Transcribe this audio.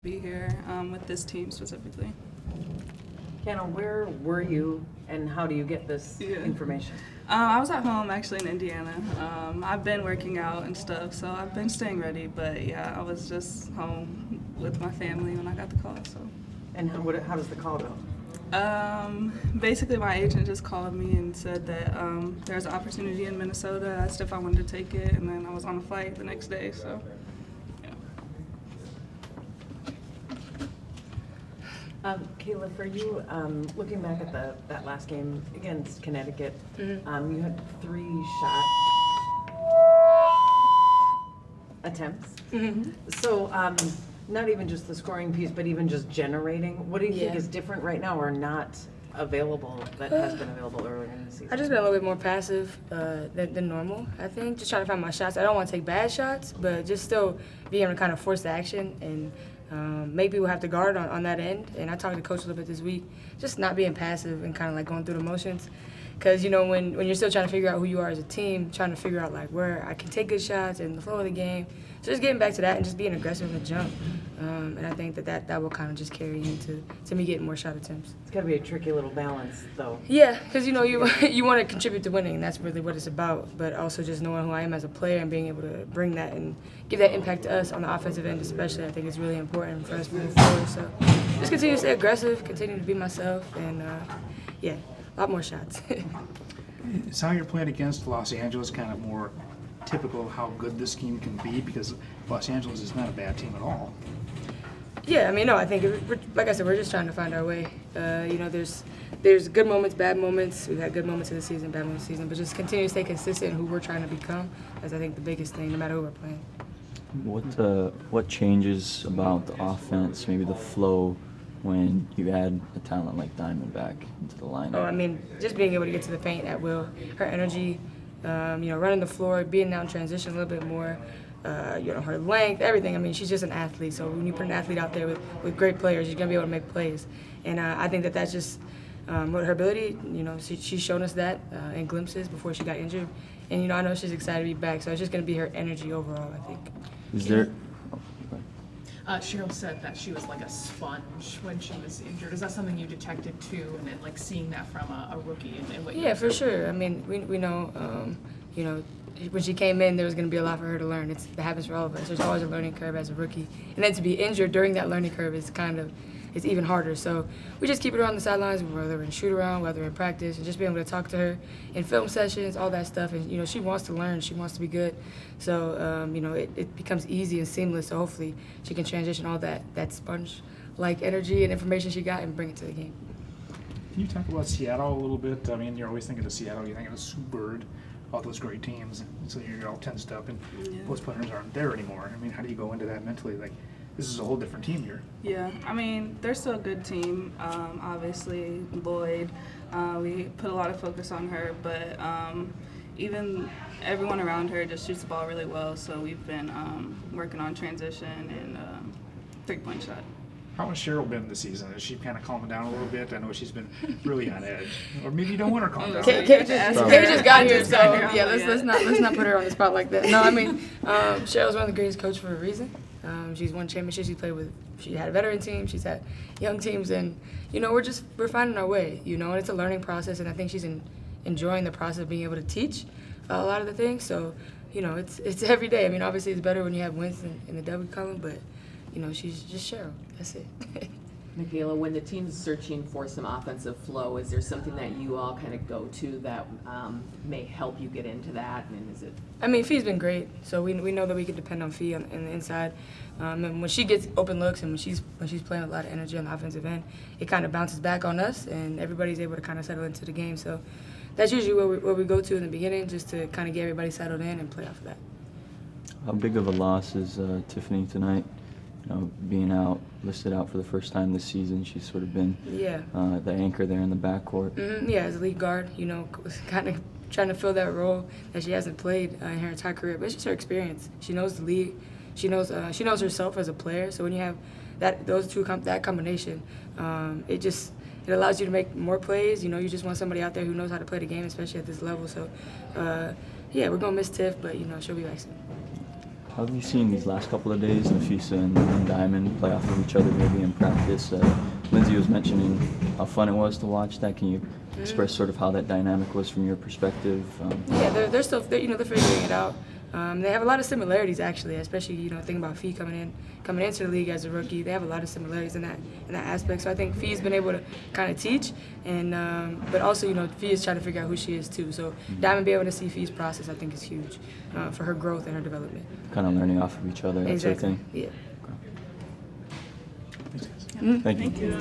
Be here with this team specifically. Kayana, where were you and how do you get this information? I was at home actually in Indiana. I've been working out and stuff, so I've been staying ready. But yeah, I was just home with my family when I got the call. So. And how does the call go? Basically, my agent just called me and said that there's an opportunity in Minnesota. Asked if I wanted to take it, and then I was on a flight the next day. So. Kayla, for you, looking back at that last game against Connecticut, you had 3 shot attempts. So not even just the scoring piece, but even just generating. What do you think is different right now or not available that has been available earlier in the season? I've just been a little bit more passive than normal, I think. Just trying to find my shots. I don't want to take bad shots, but just still being able to kind of force the action and maybe we'll have to guard on that end. And I talked to Coach a little bit this week, just not being passive and kind of like going through the motions. Because, you know, when you're still trying to figure out who you are as a team, trying to figure out like where I can take good shots and the flow of the game. So just getting back to that and just being aggressive in the jump. And I think that will kind of just carry into me getting more shot attempts. It's got to be a tricky little balance, though. Yeah, because, you know, you want to contribute to winning, and that's really what it's about. But also just knowing who I am as a player and being able to bring that and give that impact to us on the offensive end especially, I think is really important for us moving forward. So just continue to stay aggressive, continue to be myself, and, yeah, a lot more shots. Is how you're playing against Los Angeles kind of more typical of how good this team can be? Because Los Angeles is not a bad team at all. Yeah, I mean, no, I think, like I said, we're just trying to find our way. You know, there's good moments, bad moments. We've had good moments in the season, bad moments in the season, but just continue to stay consistent in who we're trying to become is, I think, the biggest thing, no matter who we're playing. What changes about the offense, maybe the flow, when you add a talent like Diamondback into the lineup? Oh, I mean, just being able to get to the paint at will, her energy, you know, running the floor, being out in transition a little bit more, you know, her length, everything. I mean, she's just an athlete. So when you put an athlete out there with great players, you're going to be able to make plays. And I think that's just what her ability, you know, she's shown us that in glimpses before she got injured. And, you know, I know she's excited to be back. So it's just going to be her energy overall, I think. Is there... Cheryl said that she was like a sponge when she was injured. Is that something you detected too, and then like seeing that from a rookie and what? Yeah, for sure. I mean, we know, you know, when she came in, there was going to be a lot for her to learn. That happens for all of us. There's always a learning curve as a rookie, and then to be injured during that learning curve is it's even harder. So we just keep her on the sidelines, whether we're in shoot-around, whether in practice, and just being able to talk to her in film sessions, all that stuff. And, you know, she wants to learn. She wants to be good. So, you know, it becomes easy and seamless. So hopefully she can transition all that sponge-like energy and information she got and bring it to the game. Can you talk about Seattle a little bit? I mean, you're always thinking of Seattle. You think of Sue Bird, all those great teams. So you're all tensed up, and those players aren't there anymore. I mean, how do you go into that mentally? Like, this is a whole different team here. Yeah, I mean, they're still a good team. Obviously, Lloyd, we put a lot of focus on her, but even everyone around her just shoots the ball really well. So we've been working on transition and three-point shot. How has Cheryl been this season? Is she kind of calming down a little bit? I know she's been really on edge. Or maybe you don't want her calm down. Kay just got here, so yeah, let's not put her on the spot like that. No, I mean, Cheryl's one of the greatest coaches for a reason. She's won championships. She had a veteran team. She's had young teams, and you know we're finding our way. You know, and it's a learning process, and I think she's enjoying the process of being able to teach a lot of the things. So, you know, it's every day. I mean, obviously it's better when you have wins in the W column, but you know, she's just Cheryl. That's it. Kayla, when the team's searching for some offensive flow, is there something that you all kind of go to that may help you get into that? And is it? I mean, Fee's been great, so we know that we can depend on Fee on the inside. And when she gets open looks and when she's playing with a lot of energy on the offensive end, it kind of bounces back on us, and everybody's able to kind of settle into the game. So that's usually where we go to in the beginning, just to kind of get everybody settled in and play off of that. How big of a loss is Tiffany tonight? You know, being listed out for the first time this season, she's sort of been the anchor there in the backcourt. Yeah, as a lead guard, you know, kind of trying to fill that role that she hasn't played in her entire career. But it's just her experience. She knows the league. She knows herself as a player. So when you have that combination, it allows you to make more plays. You know, you just want somebody out there who knows how to play the game, especially at this level. So, yeah, we're gonna miss Tiff, but you know, she'll be back soon. How have you seen these last couple of days, Nafisa and Diamond play off of each other maybe in practice? Lindsay was mentioning how fun it was to watch that. Can you express sort of how that dynamic was from your perspective? Yeah, they're still they're figuring it out. They have a lot of similarities actually, especially thinking about Fee coming into the league as a rookie. They have a lot of similarities in that aspect. So I think Fee's been able to kind of teach, and but also Fee is trying to figure out who she is too. So Diamond being able to see Fee's process, I think, is huge for her growth and her development. Kind of learning off of each other, that Exactly. sort of thing. Yeah. Okay. Thank you.